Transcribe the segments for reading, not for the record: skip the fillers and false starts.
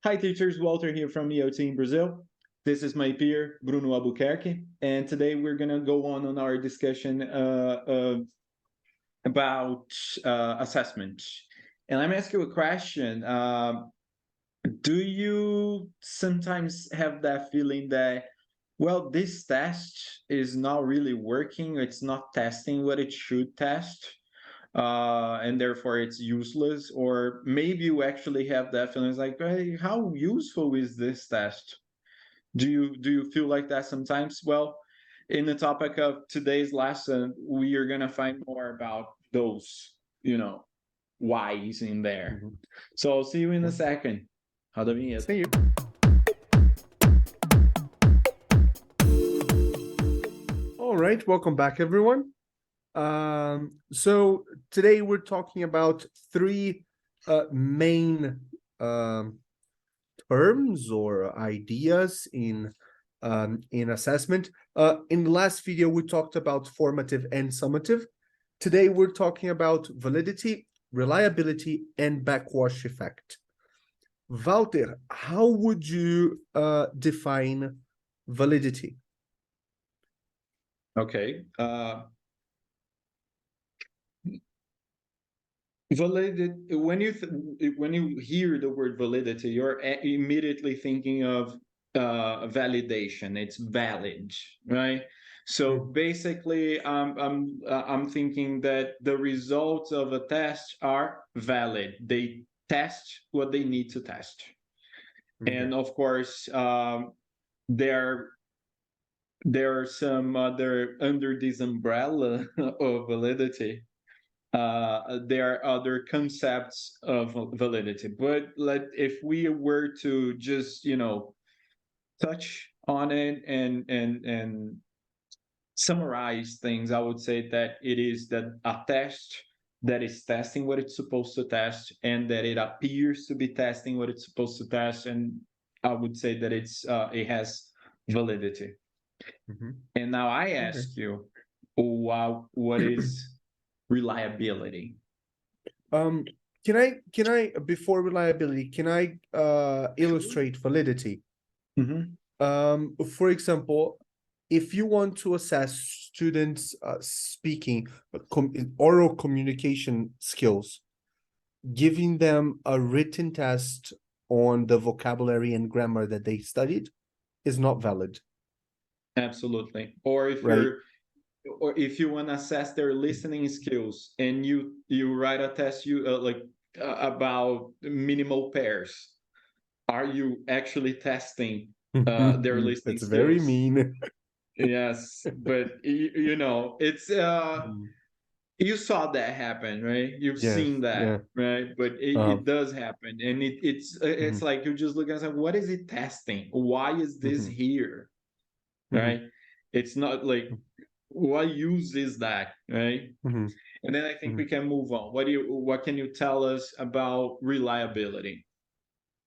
Hi teachers, Walter here from EOT in Brazil. This is my peer, Bruno Albuquerque, and today we're going to go on our discussion about assessment. And let me ask you a question. Do you sometimes have that feeling that, well, this test is not really working, it's not testing what it should test? And therefore it's useless, or maybe you actually have that feeling, it's like, hey, how useful is this test? Do you feel like that sometimes? Well, in the topic of today's lesson, we are going to find more about those, whys in there. So I'll see you in a second. Roda a vinheta. See you. All right, welcome back, everyone. So today we're talking about three main terms or ideas in assessment. In the last video, we talked about formative and summative. Today we're talking about validity, reliability, and backwash effect. Walter, how would you define validity? Okay. Validity. When you hear the word validity, you're immediately thinking of validation. It's valid, right? So basically, I'm thinking that the results of a test are valid. They test what they need to test, and of course, there are some other under this umbrella of validity. There are other concepts of validity, but if we were to just touch on it and summarize things, I would say that it is that a test that is testing what it's supposed to test, and that it appears to be testing what it's supposed to test, and I would say that it has validity. And now I ask you, what is reliability? Can I before reliability, can I illustrate validity? For example, if you want to assess students speaking oral communication skills, giving them a written test on the vocabulary and grammar that they studied is not valid. Absolutely. Or if you want to assess their listening skills and you write a test about minimal pairs, are you actually testing their listening That's skills? very mean. Yes, but it's you saw that happen, right? You've seen that, right? But it does happen, and it's like you just look and say, what is it testing? Why is this here? Right? It's not like, what use is that, right? And then I think we can move on. What can you tell us about reliability?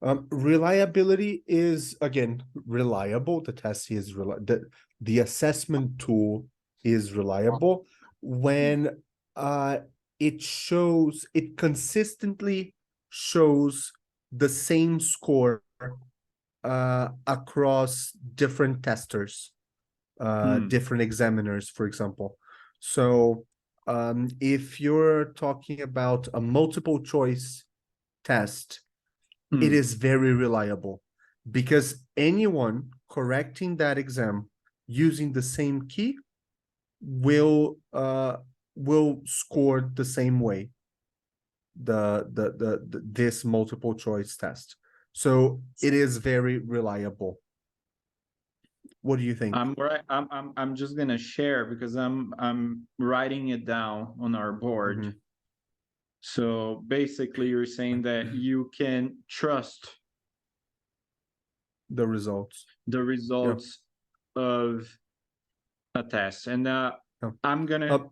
Reliability is, again, reliable. The test is the assessment tool is reliable when it consistently shows the same score across different testers, different examiners, for example. So if you're talking about a multiple choice test, it is very reliable because anyone correcting that exam using the same key will score the same way this multiple choice test. So it is very reliable. What do you think? I'm just gonna share because I'm writing it down on our board. So basically, you're saying that you can trust the results of a test, and I'm gonna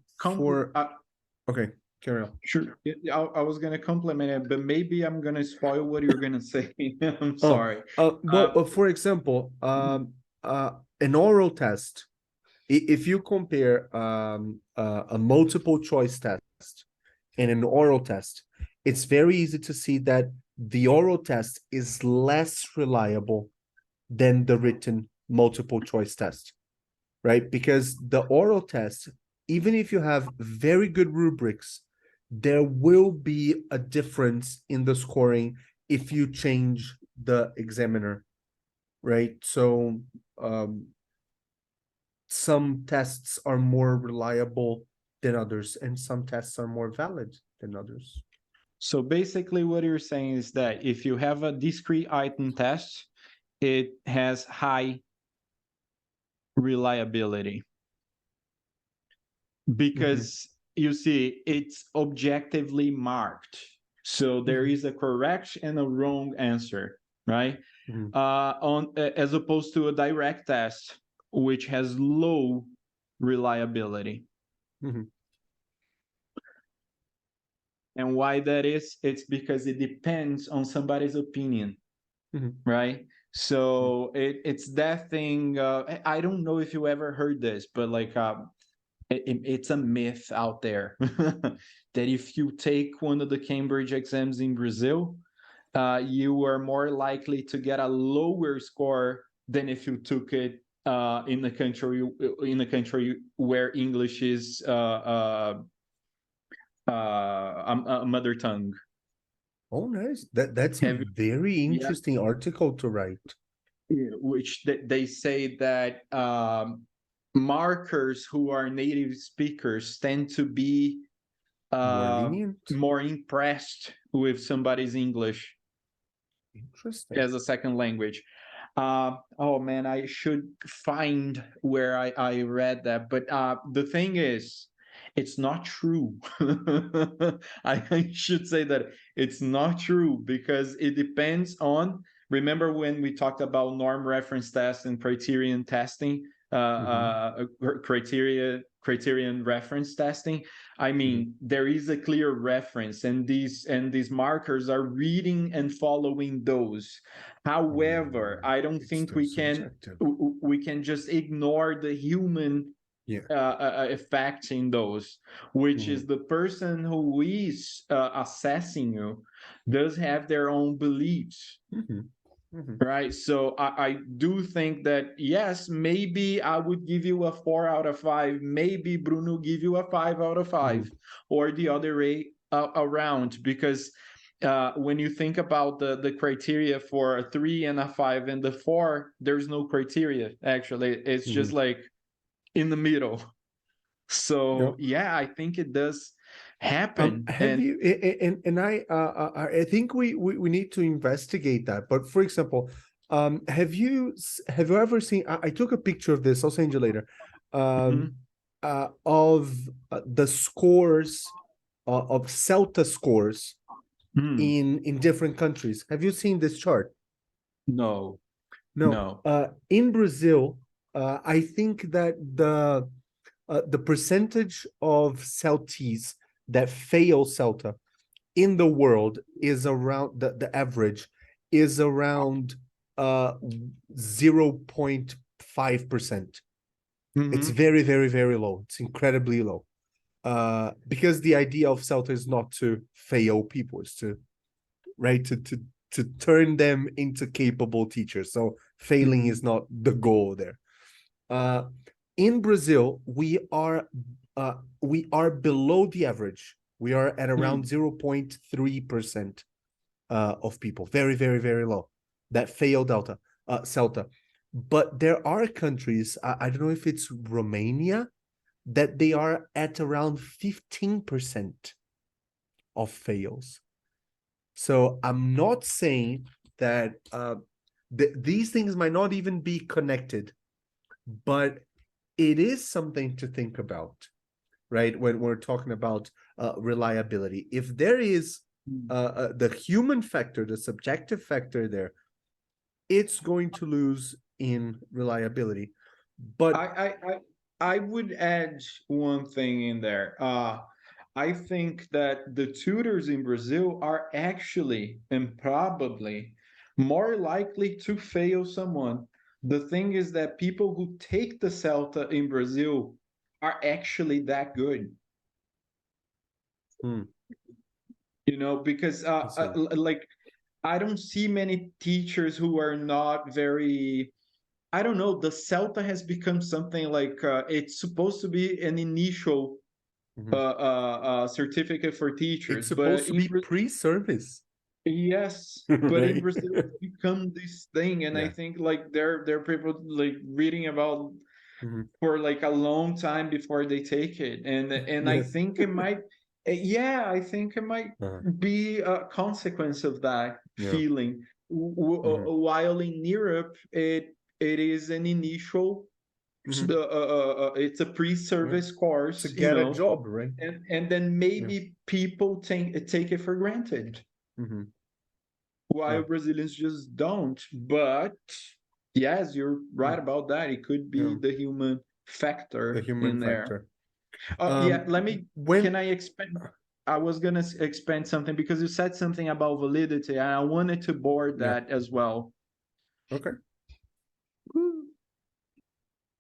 okay, carry on. Sure. I was gonna compliment it, but maybe I'm gonna spoil what you're gonna say. I'm sorry. For example, an oral test, if you compare a multiple choice test and an oral test, it's very easy to see that the oral test is less reliable than the written multiple choice test, right? Because the oral test, even if you have very good rubrics, there will be a difference in the scoring if you change the examiner, right? So some tests are more reliable than others, and some tests are more valid than others. So basically what you're saying is that if you have a discrete item test, it has high reliability because you see it's objectively marked. So there is a correct and a wrong answer, right? As opposed to a direct test, which has low reliability. And why that is, it's because it depends on somebody's opinion, right? So it's that thing. I don't know if you ever heard this, but like it's a myth out there that if you take one of the Cambridge exams in Brazil, you are more likely to get a lower score than if you took it in a country where English is a mother tongue. Oh, nice. That's a very interesting article to write. Which they say that markers who are native speakers tend to be More lenient. more impressed with somebody's English Interesting. as a second language. Oh man, I should find where I read that. But the thing is, it's not true. I should say that it's not true because it depends on. Remember when we talked about norm reference tests and criterion testing, criterion reference testing? I mean, there is a clear reference, and these markers are reading and following those. However, I don't think we can just ignore the human effect in those, which is the person who is assessing you does have their own beliefs. Right. So I do think that, yes, maybe I would give you a 4 out of 5. Maybe Bruno give you a 5 out of 5 or the other way around, because when you think about the criteria for a 3 and a 5 and the 4, there's no criteria. Actually, it's just like in the middle. So yeah, I think it does happen. Have you and I think we need to investigate that. But for example, have you ever seen? I took a picture of this. I'll send you later. Of the scores of CELTA scores in different countries. Have you seen this chart? No. In Brazil, I think that the percentage of CELTEs that fail CELTA in the world is around the average is around 0.5%. It's very, very, very low. It's incredibly low. Because the idea of CELTA is not to fail people, it's to turn them into capable teachers. So failing is not the goal there. In Brazil, we are below the average. We are at around 0.3% of people. Very, very, very low that fail CELTA. But there are countries, I don't know if it's Romania, that they are at around 15% of fails. So I'm not saying that these things might not even be connected, but it is something to think about, right? When we're talking about reliability. If there is the human factor, the subjective factor there, it's going to lose in reliability. But I would add one thing in there. I think that the tutors in Brazil are actually and probably more likely to fail someone. The thing is that people who take the CELTA in Brazil are actually that good. You know, because like I don't see many teachers who are not very, I don't know, the CELTA has become something like it's supposed to be an initial Mhm. certificate for It's teachers, supposed to be pre-service, yes, but in right? Brazil it's become this thing, and I Yeah. think like there are people like reading about Mhm. for like a long time before they take it, and I Yes. think it might, yeah, I think it might Uh-huh. be a consequence of that Yeah. feeling. Mhm. While in Europe, it is an initial, Mhm. it's a Yeah. pre-service To course, get a job, right? and then Yeah. maybe people take it for granted, Mhm. while Yeah. Brazilians just don't. But yes, you're Yeah. right about that. It could Yeah. be the human The factor human in there. factor. Yeah, let me, can When I expand? I was gonna expand something because you said something about validity, and I wanted to board Yeah. that as well. Okay.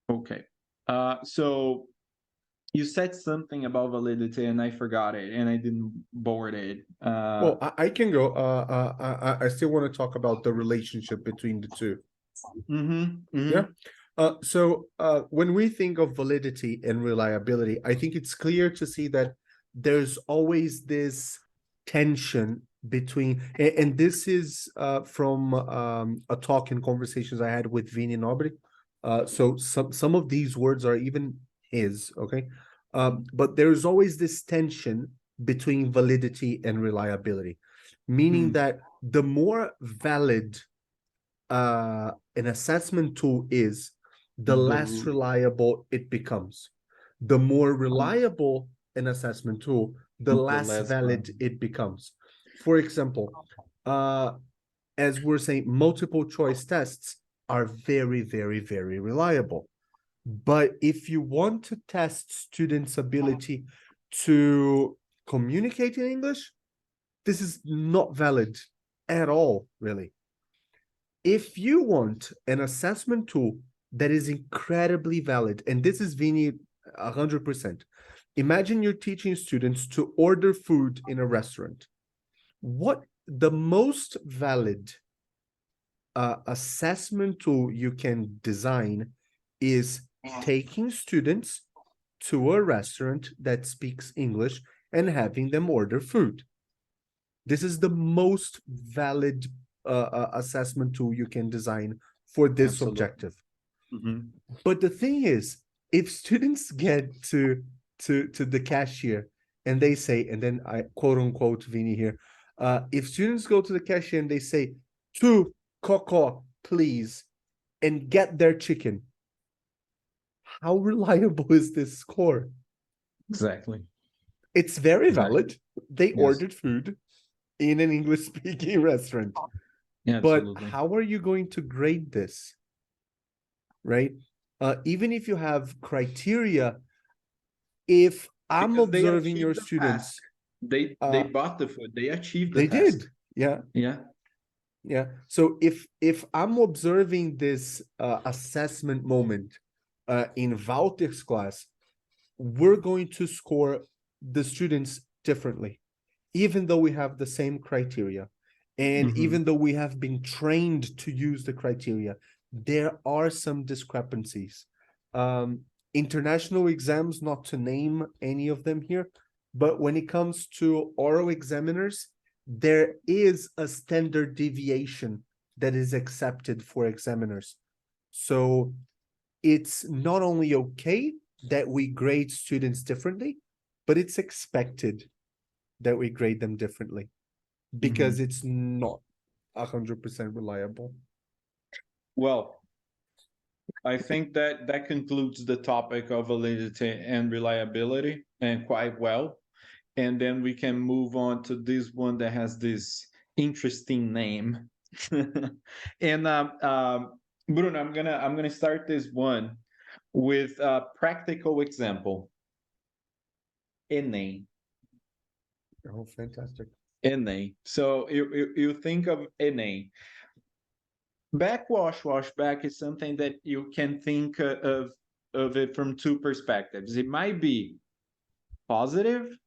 Okay. So you said something about validity and I forgot it and I didn't board it. Well, I can go. I still want to talk about the relationship between the two. Yeah. Mm-hmm. When we think of validity and reliability, I think it's clear to see that there's always this tension between, and this is from a talk and conversations I had with Vini Nobri. So some of these words are even his, okay? But there's always this tension between validity and reliability, meaning that the more valid an assessment tool is, the less The reliable it becomes. The more reliable an assessment tool, the the less last valid it becomes. For example, uh, as we're saying, multiple choice tests are very, very, very reliable. But if you want to test students' ability to communicate in English, this is not valid at all, really. If you want an assessment tool that is incredibly valid, and this is Vini 100%, imagine you're teaching students to order food in a restaurant. What the most valid assessment tool you can design is taking students to a restaurant that speaks English and having them order food. This is the most valid assessment tool you can design for this absolutely. objective. Mhm. But the thing is, if students get to the cashier and they say, and then I quote unquote Vini here, if students go to the cashier and they say, two coco, please, and get their chicken, how reliable is this score? Exactly. It's very Exactly. valid. They Yes. ordered food in an English speaking restaurant. Yeah, But absolutely. how are you going to grade this, right? Even if you have criteria, if I'm Because they observing your achieved the task. students, They uh, bought the food. They achieved the they task. did, yeah, Yeah. yeah. So if I'm observing this assessment moment in Walter's class, we're going to score the students differently, even though we have the same criteria. And Mhm. even though we have been trained to use the criteria, there are some discrepancies. Um, International exams, not to name any of them here, but when it comes to oral examiners, there is a standard deviation that is accepted for examiners. So it's not only okay that we grade students differently, but it's expected that we grade them differently because Mhm. it's not 100% reliable. Well, I think that that concludes the topic of validity and reliability, and quite well. And then we can move on to this one that has this interesting name. And Bruno, I'm gonna start this one with a practical example. Enem. Oh, fantastic. Enem. So you think of Enem. Backwash, washback is something that you can think of it from two perspectives. It might be positive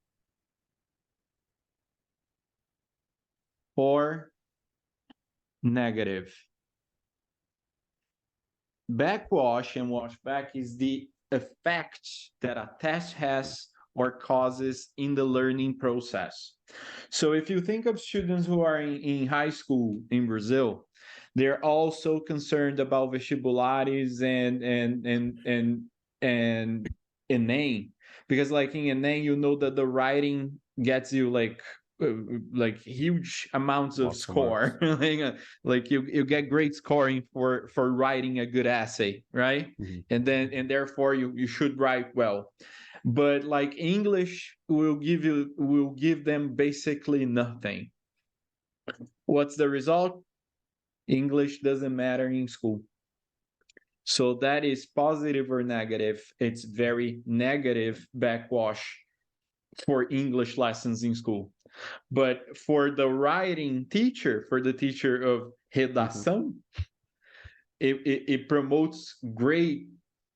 or negative. Backwash and washback is the effect that a test has or causes in the learning process. So if you think of students who are in high school in Brazil, they're also concerned about vestibulares and Enem, because like in Enem, you know that the writing gets you like huge amounts of Lots of score. Like you get great scoring for writing a good essay, right? And therefore you should write well. But like English will give them basically nothing. What's the result? English doesn't matter in school. So that is positive or negative. It's very negative backwash for English lessons in school. But for the writing teacher, for the teacher of redação, it promotes great,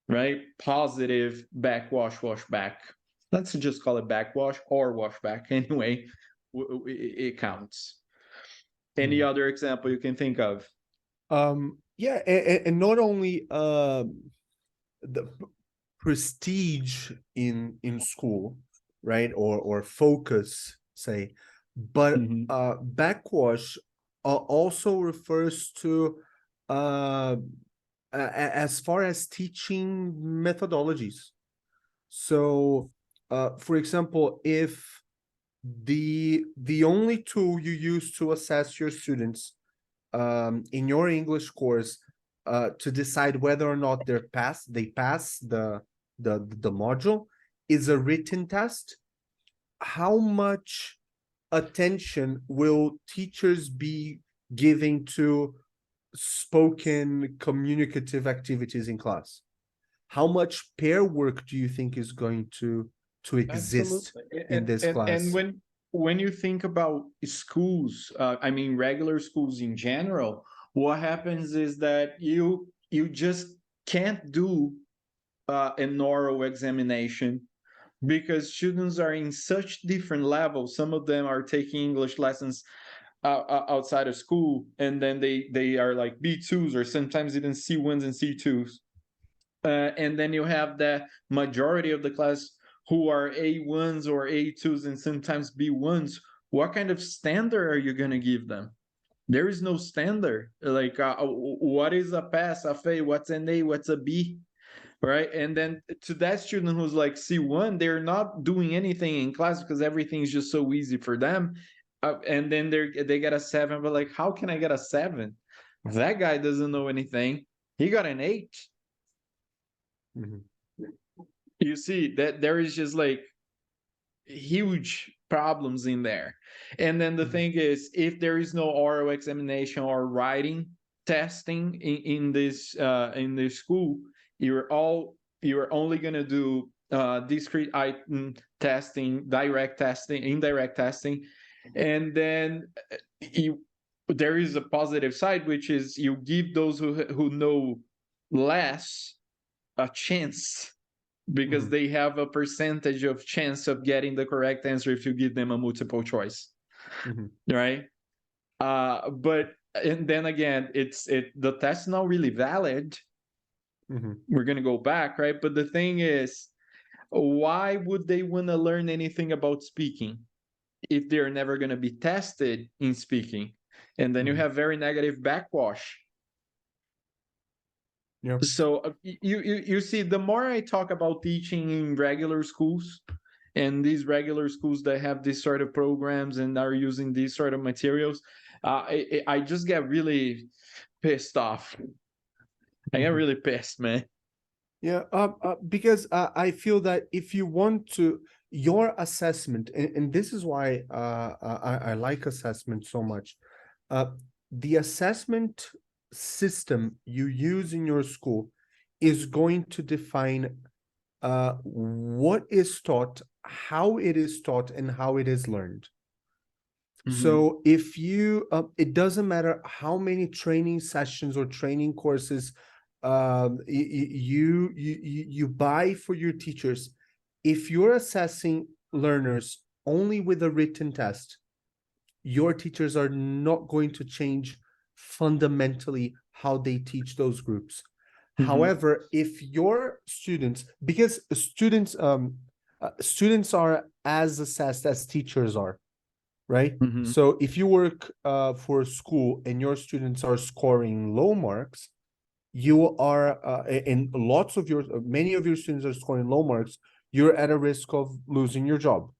right? Positive backwash, washback. Let's just call it backwash or washback anyway. It counts. Any other example you can think of? Yeah, and not only the prestige in school, right, or focus, say, but backwash also refers to as far as teaching methodologies. So, for example, if the only tool you use to assess your students in your English course to decide whether or not they pass the module is a written test, how much attention will teachers be giving to spoken communicative activities in class? How much pair work do you think is going to exist in this class? And when you think about schools, I mean regular schools in general, what happens is that you just can't do an oral examination because students are in such different levels. Some of them are taking English lessons outside of school, and then they are like B2s or sometimes even C1s and C2s. And then you have the majority of the class who are A1s or A2s and sometimes B1s. What kind of standard are you going to give them? There is no standard. Like, what is a pass, a fail, what's an A, what's a B, right? And then to that student who's like C1, they're not doing anything in class because everything is just so easy for them. And then they get a 7, but like, how can I get a 7? That guy doesn't know anything. He got an 8. You see that there is just like huge problems in there. And then the thing is, if there is no oral examination or writing testing in this school, you're only going to do discrete item testing, direct testing, indirect testing, and then there is a positive side, which is you give those who know less a chance, because they have a percentage of chance of getting the correct answer if you give them a multiple choice, right? But and then again, the test's not really valid. We're gonna go back, right? But the thing is, why would they want to learn anything about speaking if they're never gonna be tested in speaking? And then you have very negative backwash. Yeah. So you see, the more I talk about teaching in regular schools, and these regular schools that have these sort of programs and are using these sort of materials, I just get really pissed off. I get really pissed, man. Yeah, because I feel that if you want to, your assessment, and this is why I like assessment so much, the assessment system you use in your school is going to define what is taught, how it is taught, and how it is learned. So if you, it doesn't matter how many training sessions or training courses you buy for your teachers, if you're assessing learners only with a written test, your teachers are not going to change fundamentally how they teach those groups. Mhm. However, if your students, because students are as assessed as teachers are, right? Mhm. So if you work for a school and your students are scoring low marks, you are and many of your students are scoring low marks, you're at a risk of losing your job,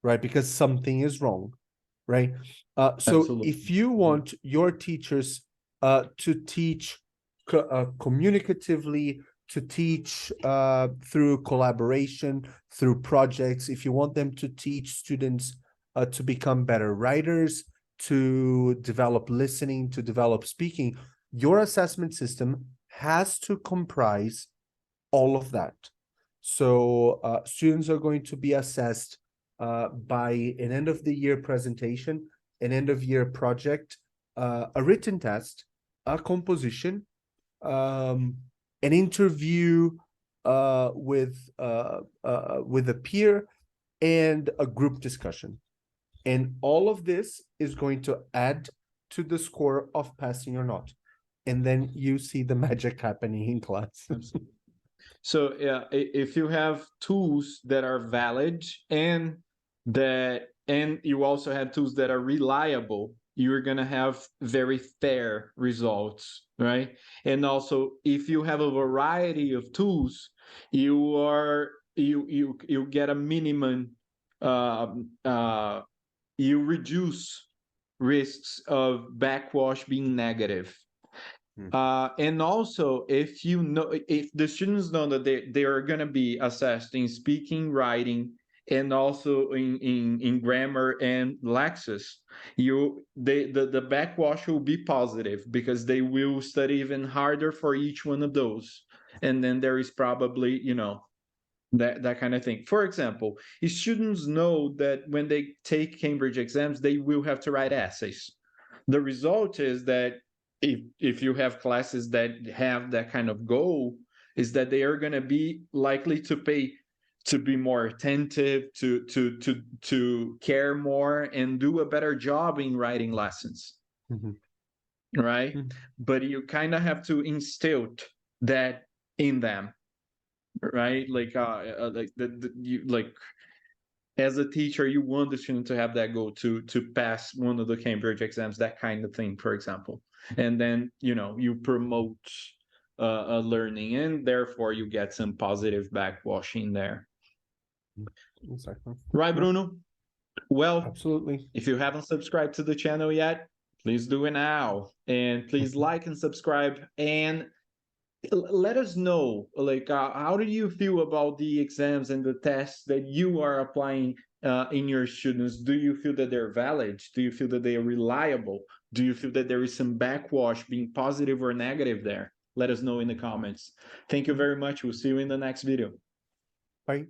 right? Because something is wrong, right? So Absolutely. if you want your teachers to teach communicatively, to teach through collaboration, through projects, if you want them to teach students to become better writers, to develop listening, to develop speaking, your assessment system has to comprise all of that. So students are going to be assessed by an end of the year presentation, an end of year project, a written test, a composition, an interview with a peer, and a group discussion. And all of this is going to add to the score of passing or not. And then you see the magic happening in class. Absolutely. So yeah, if you have tools that are valid and you also have tools that are reliable, you're gonna have very fair results, right? And also, if you have a variety of tools, you get a minimum. You reduce risks of backwash being negative. And also, if the students know that they are going to be assessed in speaking, writing, and also in grammar and lexis, the backwash will be positive because they will study even harder for each one of those. And then there is probably, that kind of thing. For example, students know that when they take Cambridge exams, they will have to write essays. The result is that if you have classes that have that kind of goal, is that they are going to be likely to be more attentive, to care more, and do a better job in writing lessons, right? But you kind of have to instill that in them, right? Like as a teacher, you want the student to have that goal to pass one of the Cambridge exams, that kind of thing, for example. And then you promote learning, and therefore you get some positive backwashing there. Exactly. Right, Bruno? Well, Absolutely. if you haven't subscribed to the channel yet, please do it now. And please like and subscribe, and let us know, like, how do you feel about the exams and the tests that you are applying in your students? Do you feel that they're valid? Do you feel that they are reliable? Do you feel that there is some backwash, being positive or negative there? Let us know in the comments. Thank you very much. We'll see you in the next video. Bye.